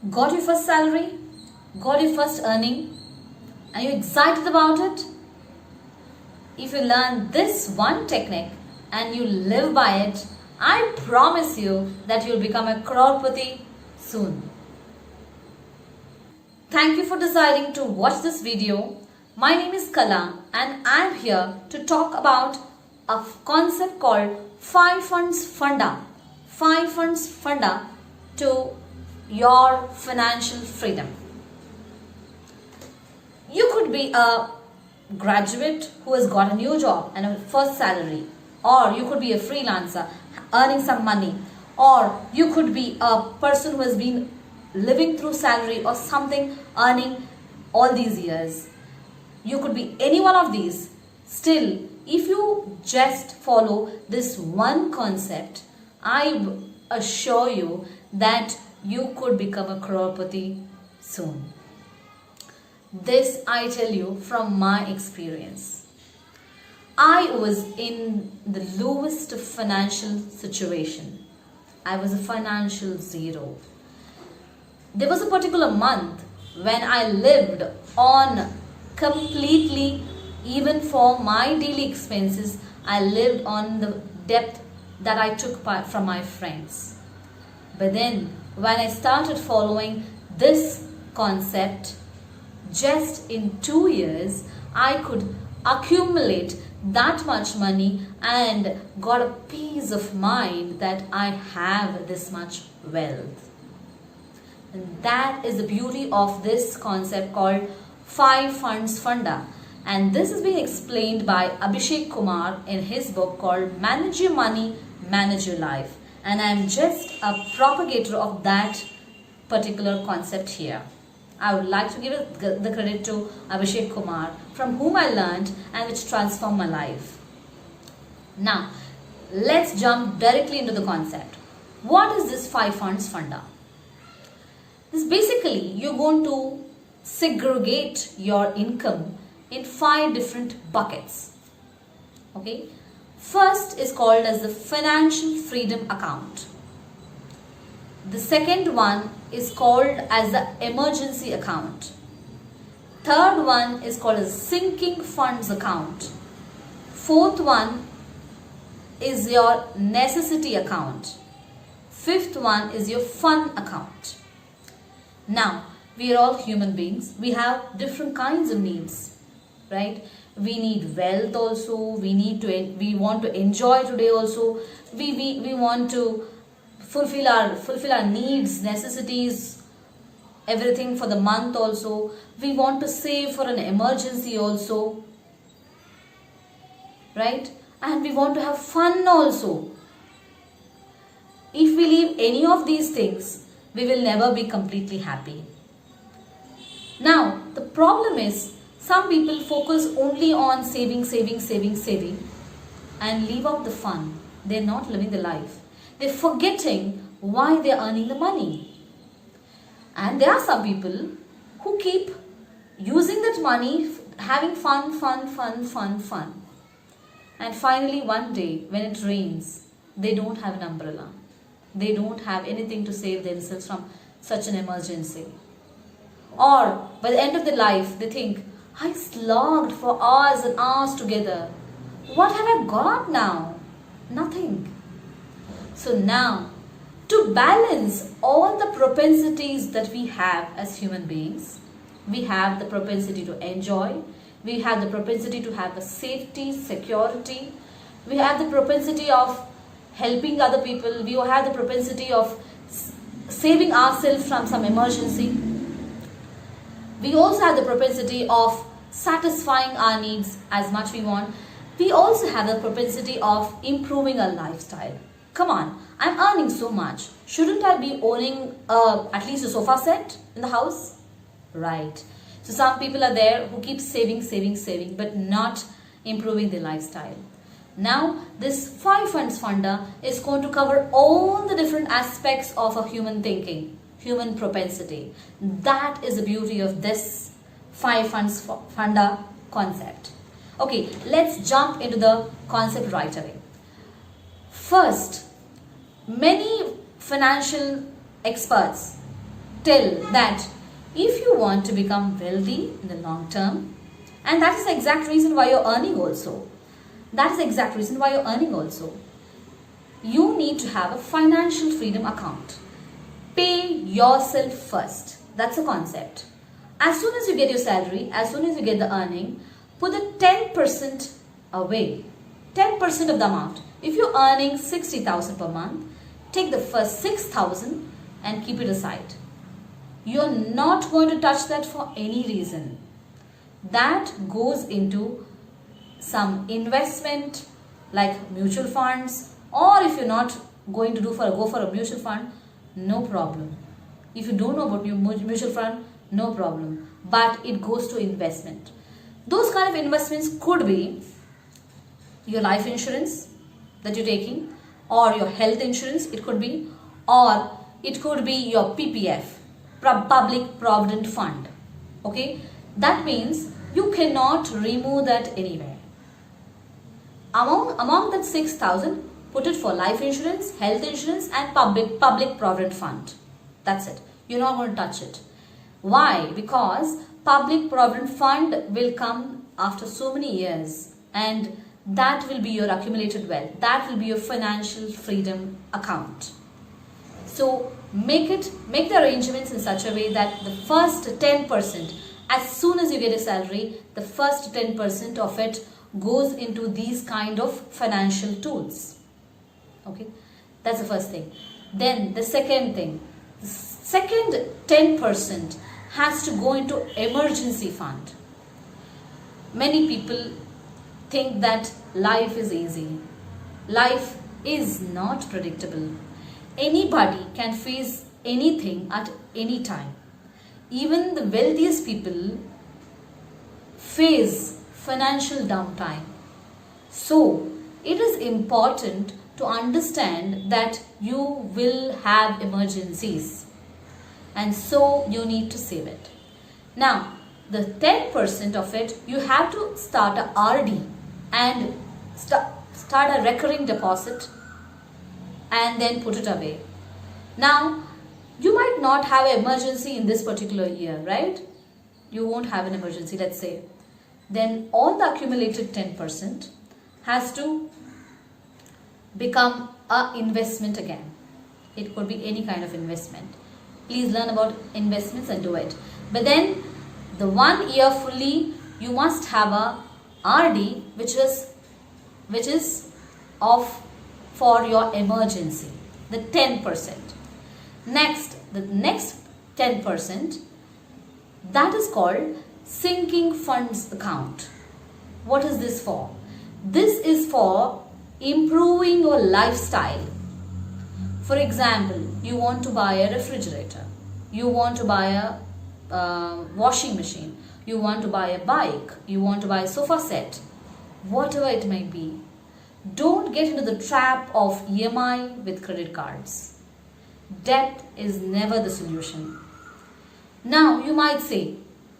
Got your first salary? Got your first earning? Are you excited about it? If you learn this one technique and you live by it, I promise you that you'll become a crorepati soon. Thank you for deciding to watch this video. My name is Kala and I am here to talk about a concept called 5 funds funda. 5 funds funda to your financial freedom. You could be a graduate who has got a new job and a first salary, or you could be a freelancer earning some money, or you could be a person who has been living through salary or something, earning all these years. You could be any one of these. Still, if you just follow this one concept, I assure you that you could become a crorepati soon. This I tell you from my experience. I was in the lowest financial situation. I was a financial zero. There was a particular month when I lived on completely, even for my daily expenses, I lived on the debt that I took from my friends. But then when I started following this concept, just in 2 years, I could accumulate that much money and got a peace of mind that I have this much wealth. And that is the beauty of this concept called 5 funds funda. And this is being explained by Abhishek Kumar in his book called Manage Your Money, Manage Your Life. And I am just a propagator of that particular concept here. I would like to give the credit to Abhishek Kumar, from whom I learned and which transformed my life. Now, let's jump directly into the concept. What is this 5 funds funda? This basically, you're going to segregate your income in 5 different buckets. Okay. First is called as the financial freedom account. The second one is called as the emergency account. Third one is called as sinking funds account. Fourth one is your necessity account. Fifth one is your fun account. Now, we are all human beings. We have different kinds of needs, right? We need wealth also. We want to enjoy today also. We want to fulfill our needs, necessities, everything for the month also. We want to save for an emergency also, right? And we want to have fun also. If we leave any of these things, we will never be completely happy. Now, the problem is some people focus only on saving and leave out the fun. They're not living the life. They're forgetting why they're earning the money. And there are some people who keep using that money, having fun. And finally one day when it rains, they don't have an umbrella. They don't have anything to save themselves from such an emergency. Or by the end of their life, they think, I slogged for hours and hours together. What have I got now? Nothing. So now, to balance all the propensities that we have as human beings, we have the propensity to enjoy, we have the propensity to have a safety, security, we have the propensity of helping other people, we have the propensity of saving ourselves from some emergency. We also have the propensity of satisfying our needs as much we want. We also have the propensity of improving our lifestyle. Come on, I'm earning so much. Shouldn't I be owning at least a sofa set in the house? Right. So some people are there who keep saving, but not improving their lifestyle. Now, this 5 funds funda is going to cover all the different aspects of a human thinking, human propensity. That is the beauty of this 5 funds funda concept. Okay, let's jump into the concept right away. First, many financial experts tell that if you want to become wealthy in the long term, and that is the exact reason why you're earning also. That is the exact reason why you're earning also. You need to have a financial freedom account. Pay yourself first. That's a concept. As soon as you get your salary, as soon as you get the earning, put the 10% away. 10% of the amount. If you're earning 60,000 per month, take the first 6,000 and keep it aside. You're not going to touch that for any reason. That goes into some investment like mutual funds, or if you're not going to go for a mutual fund, no problem. If you don't know about mutual fund, no problem. But it goes to investment. Those kind of investments could be your life insurance that you're taking, or your health insurance, it could be, or it could be your PPF, Public Provident Fund. Okay, that means you cannot remove that anywhere. Among that 6,000, put it for life insurance, health insurance, and public provident fund. That's it. You're not going to touch it. Why? Because public provident fund will come after so many years, and that will be your accumulated wealth. That will be your financial freedom account. So make the arrangements in such a way that the first 10%, as soon as you get a salary, the first 10% of it goes into these kind of financial tools. Okay, that's the first thing. Then the second thing, the second 10% has to go into emergency fund. Many people think that life is easy. Life is not predictable. Anybody can face anything at any time. Even the wealthiest people face financial downtime. So it is important to understand that you will have emergencies, and so you need to save it. Now the 10% of it, you have to start a RD and start a recurring deposit and then put it away. Now you might not have an emergency in this particular year, right? You won't have an emergency, let's say. Then all the accumulated 10% has to become an investment again. It could be any kind of investment. Please learn about investments and do it. But then the 1 year fully, you must have a RD which is for your emergency, the 10%. Next, the next 10%, that is called sinking funds account. What is this for? This is for improving your lifestyle. For example, you want to buy a refrigerator, you want to buy a washing machine, you want to buy a bike, you want to buy a sofa set, whatever it may be. Don't get into the trap of EMI with credit cards. Debt is never the solution. Now you might say,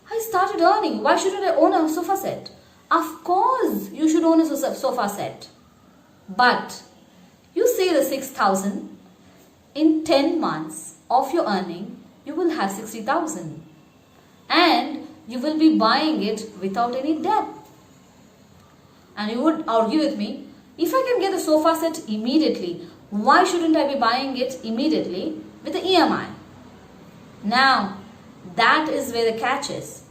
I started earning, why shouldn't I own a sofa set? Of course you should own a sofa set. But you say the 6,000, in 10 months of your earning, you will have 60,000. And you will be buying it without any debt. And you would argue with me, if I can get the sofa set immediately, why shouldn't I be buying it immediately with the EMI? Now, that is where the catch is.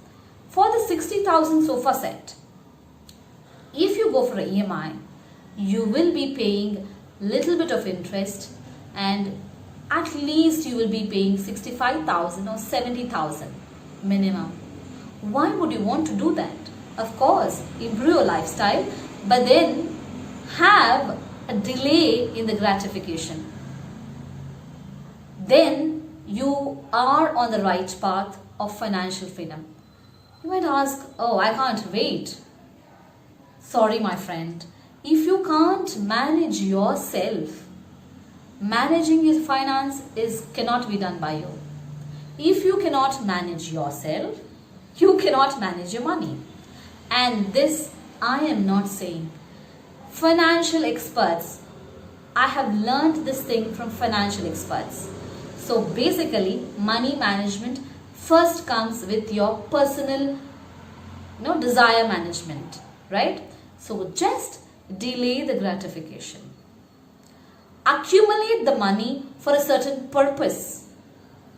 For the 60,000 sofa set, if you go for an EMI, you will be paying little bit of interest, and at least you will be paying 65,000 or 70,000 minimum. Why would you want to do that? Of course, improve your lifestyle, but then have a delay in the gratification. Then you are on the right path of financial freedom. You might ask, oh, I can't wait. Sorry, my friend. If you can't manage yourself, managing your finance cannot be done by you. If you cannot manage yourself, you cannot manage your money. And this I am not saying. Financial experts, I have learned this thing from financial experts. So basically, money management first comes with your personal desire management, right? So just delay the gratification. Accumulate the money for a certain purpose,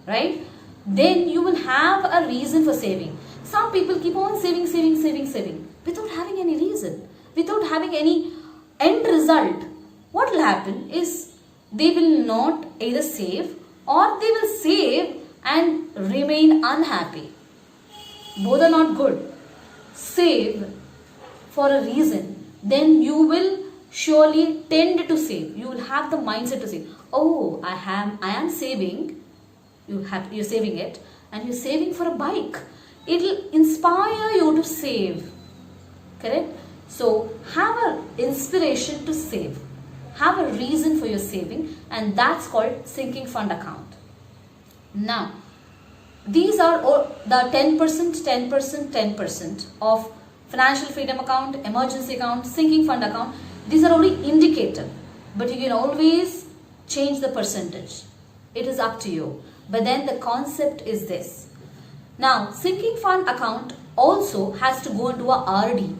right? Then you will have a reason for saving. Some people keep on saving without having any reason, without having any end result. What will happen is they will not either save, or they will save and remain unhappy. Both are not good. Save for a reason, then you will surely tend to save. You will have the mindset to save. Oh, I am saving. You're saving it, and you're saving for a bike. It will inspire you to save. Correct? So have an inspiration to save. Have a reason for your saving, and that's called sinking fund account. Now, these are all the 10%, 10%, 10% of financial freedom account, emergency account, sinking fund account. These are only indicator, but you can always change the percentage. It is up to you. But then the concept is this. Now, sinking fund account also has to go into a RD,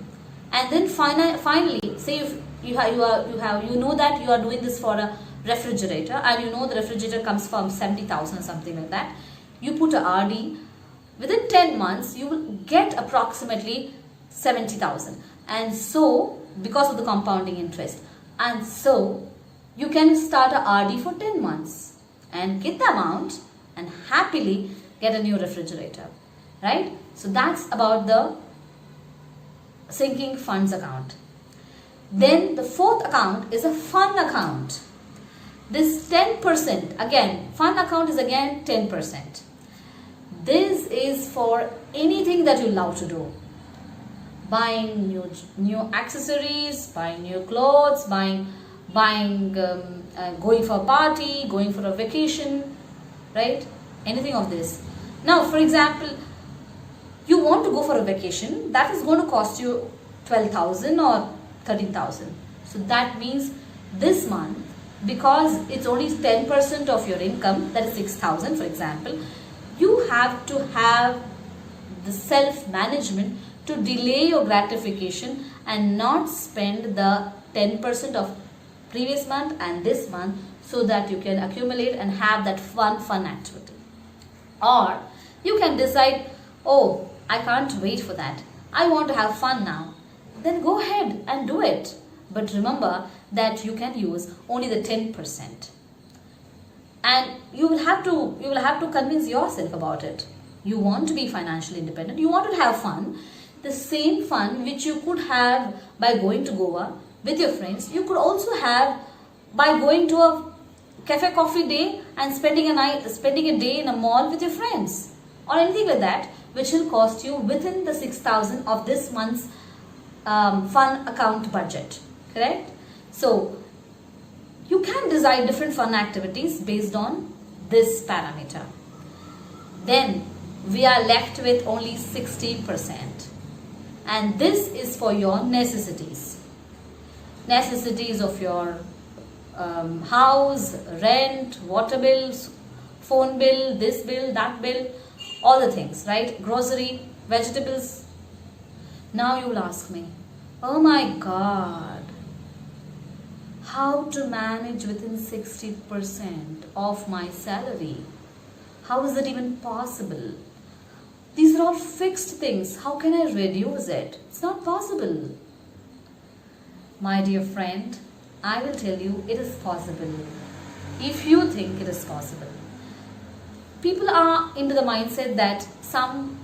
and then finally, say if you know that you are doing this for a refrigerator, and you know the refrigerator comes from 70,000 or something like that. You put a RD. Within 10 months, you will get approximately 70,000, and so because of the compounding interest, and so you can start a RD for 10 months and get the amount and happily get a new refrigerator, right? So that's about the sinking funds account. Then the fourth account is a fun account. This 10%, again, fun account is again 10%. This is for anything that you love to do. Buying new accessories, buying new clothes, going for a party, going for a vacation, right? Anything of this. Now, for example, you want to go for a vacation, that is going to cost you 12,000 or 13,000. So that means this month, because it's only 10% of your income, that is 6,000 for example, you have to have the self-management to delay your gratification and not spend the 10% of previous month and this month, so that you can accumulate and have that fun activity. Or you can decide, oh, I can't wait for that, I want to have fun now. Then go ahead and do it. But remember that you can use only the 10%. And you will have to convince yourself about it. You want to be financially independent, you want to have fun. The same fun which you could have by going to Goa with your friends, you could also have by going to a cafe coffee day and spending a day in a mall with your friends, or anything like that, which will cost you within the 6,000 of this month's fun account budget. Correct? So you can decide different fun activities based on this parameter. Then we are left with only 60%, and this is for your necessities of your house, rent, water bills, phone bill, this bill, that bill, all the things, right? Grocery, vegetables. Now you will ask me, oh my God, how to manage within 60% of my salary? How is it even possible? These are all fixed things. How can I reduce it? It's not possible. My dear friend, I will tell you it is possible. If you think it is possible. People are into the mindset that some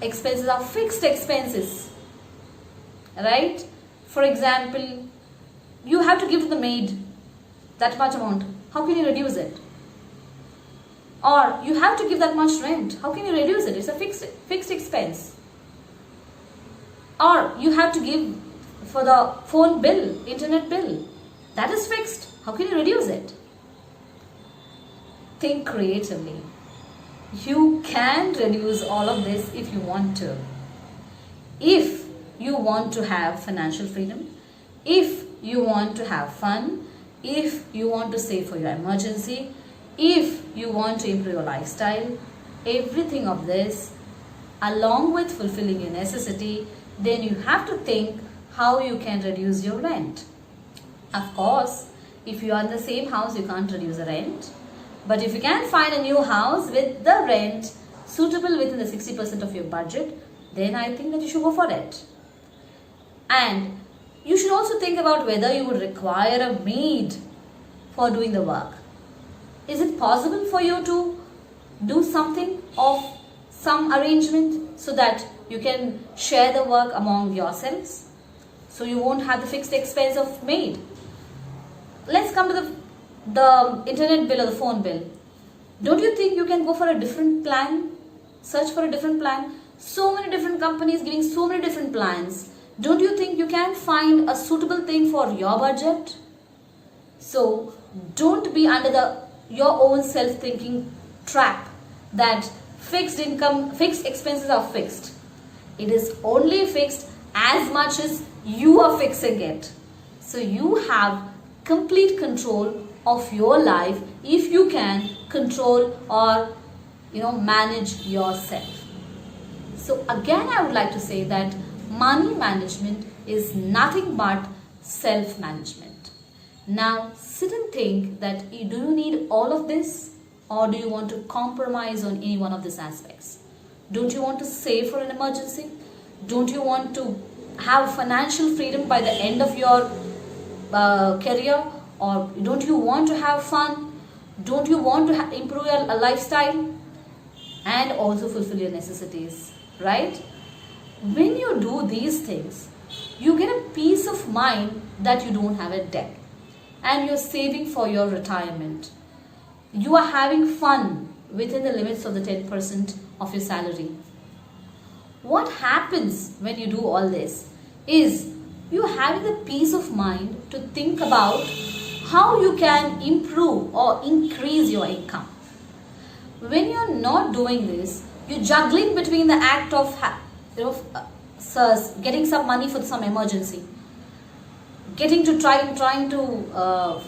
expenses are fixed expenses, right? For example, you have to give to the maid that much amount. How can you reduce it? Or you have to give that much rent. How can you reduce it? It's a fixed expense. Or you have to give for the phone bill, internet bill. That is fixed. How can you reduce it? Think creatively. You can reduce all of this if you want to. If you want to have financial freedom, if you want to have fun, if you want to save for your emergency, If you want to improve your lifestyle, everything of this, along with fulfilling your necessity, then you have to think how you can reduce your rent. Of course, if you are in the same house, you can't reduce the rent. But if you can find a new house with the rent suitable within the 60% of your budget, then I think that you should go for it. And you should also think about whether you would require a maid for doing the work. Is it possible for you to do something of some arrangement so that you can share the work among yourselves? So you won't have the fixed expense of maid. Let's come to the internet bill or the phone bill. Don't you think you can go for a different plan? Search for a different plan. So many different companies giving so many different plans. Don't you think you can find a suitable thing for your budget? So don't be under your own self-thinking trap that fixed expenses are fixed. It is only fixed as much as you are fixing it. So you have complete control of your life if you can control or manage yourself. So again, I would like to say that money management is nothing but self-management. Now sit and think that do you need all of this, or do you want to compromise on any one of these aspects? Don't you want to save for an emergency? Don't you want to have financial freedom by the end of your career? Or don't you want to have fun? Don't you want to improve your lifestyle and also fulfill your necessities, right? When you do these things, you get a peace of mind that you don't have a debt and you're saving for your retirement. You are having fun within the limits of the 10% of your salary. What happens when you do all this is you're having the peace of mind to think about how you can improve or increase your income. When you're not doing this, you're juggling between the act of getting some money for some emergency, trying to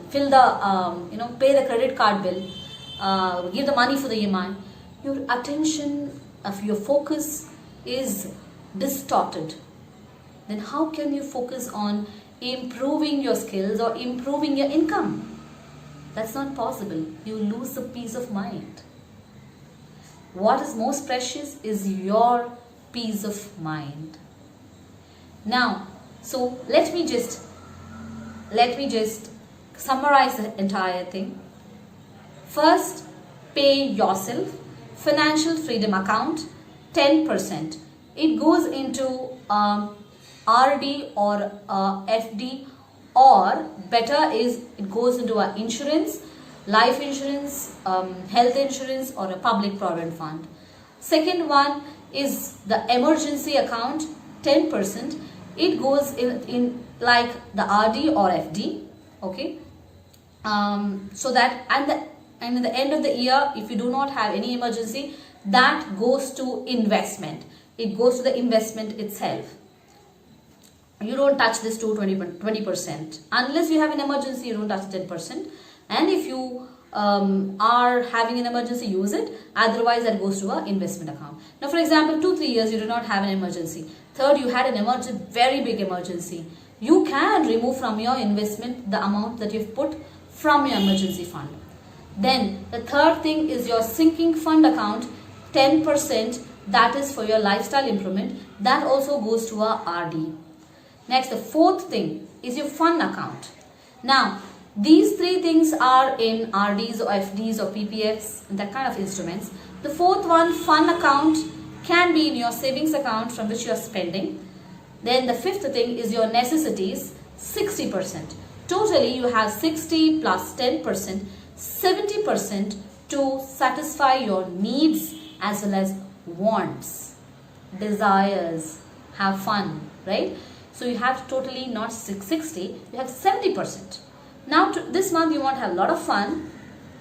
fill the pay the credit card bill, give the money for the EMI. Your attention of your focus is distorted. Then how can you focus on improving your skills or improving your income? That's not possible. You lose the peace of mind. What is most precious is your peace of mind. Now, so let me just summarize the entire thing. First, pay yourself financial freedom account 10%. It goes into RD or FD, or better is it goes into an insurance, life insurance, health insurance, or a public provident fund. Second one is the emergency account 10%. It goes in like the RD or FD, okay. So that and at the end of the year, if you do not have any emergency, that goes to investment. It goes to the investment itself. You don't touch this to 20%. Unless you have an emergency, you don't touch 10%. And if you are having an emergency, use it. Otherwise, that goes to an investment account. Now, for example, 2-3 years, you did not have an emergency. Third, you had an very big emergency. You can remove from your investment the amount that you've put from your emergency fund. Then, the third thing is your sinking fund account, 10%. That is for your lifestyle improvement. That also goes to a RD. Next, the fourth thing is your fund account. Now, these three things are in RDs or FDs or PPFs, that kind of instruments. The fourth one, fund account, can be in your savings account from which you are spending. Then the fifth thing is your necessities, 60%. Totally, you have 60 plus 10%, 70% to satisfy your needs as well as wants, desires, have fun, right? So you have totally not 60, you have 70%. Now this month you want to have a lot of fun,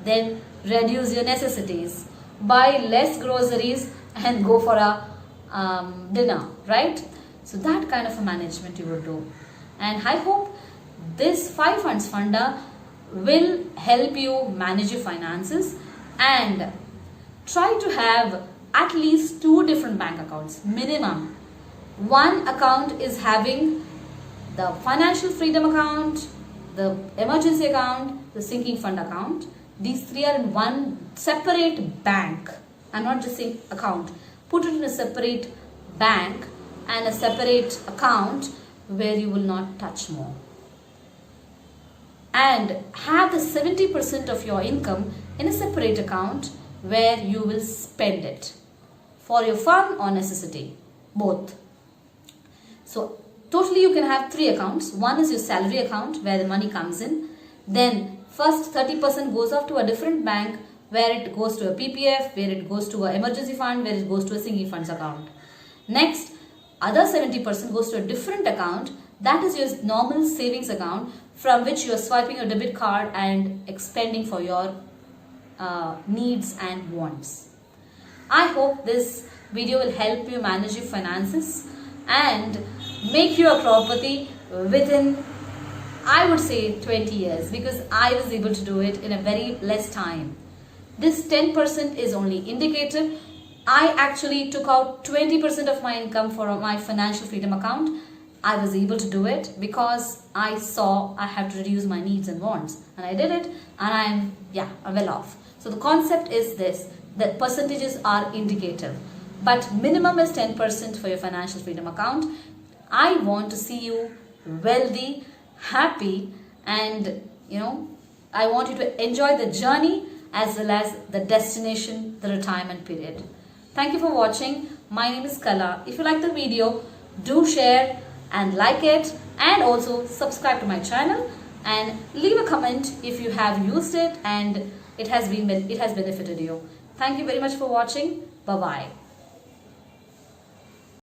then reduce your necessities, buy less groceries and go for a dinner, right? So that kind of a management you will do. And I hope this 5 funds funda will help you manage your finances, and try to have at least 2 different bank accounts minimum. One account is having the financial freedom account, the emergency account, the sinking fund account. These 3 are in one separate bank. I'm not just saying account. Put it in a separate bank and a separate account where you will not touch more. And have the 70% of your income in a separate account where you will spend it for your fun or necessity, both. So totally you can have 3 accounts. One is your salary account where the money comes in. Then first 30% goes off to a different bank where it goes to a PPF, where it goes to an emergency fund, where it goes to a sinking funds account. Next, other 70% goes to a different account, that is your normal savings account, from which you are swiping your debit card and expending for your needs and wants. I hope this video will help you manage your finances and make your crorepati within, I would say, 20 years, because I was able to do it in a very less time. This 10% is only indicative. I actually took out 20% of my income for my financial freedom account. I was able to do it because I saw I have to reduce my needs and wants, and I did it, and I'm well off. So the concept is this, that percentages are indicative, but minimum is 10% for your financial freedom account. I want to see you wealthy, happy, and I want you to enjoy the journey as well as the destination, the retirement period. Thank you for watching. My name is Kala. If you like the video, do share and like it, and also subscribe to my channel and leave a comment if you have used it and it has benefited you. Thank you very much for watching. Bye bye.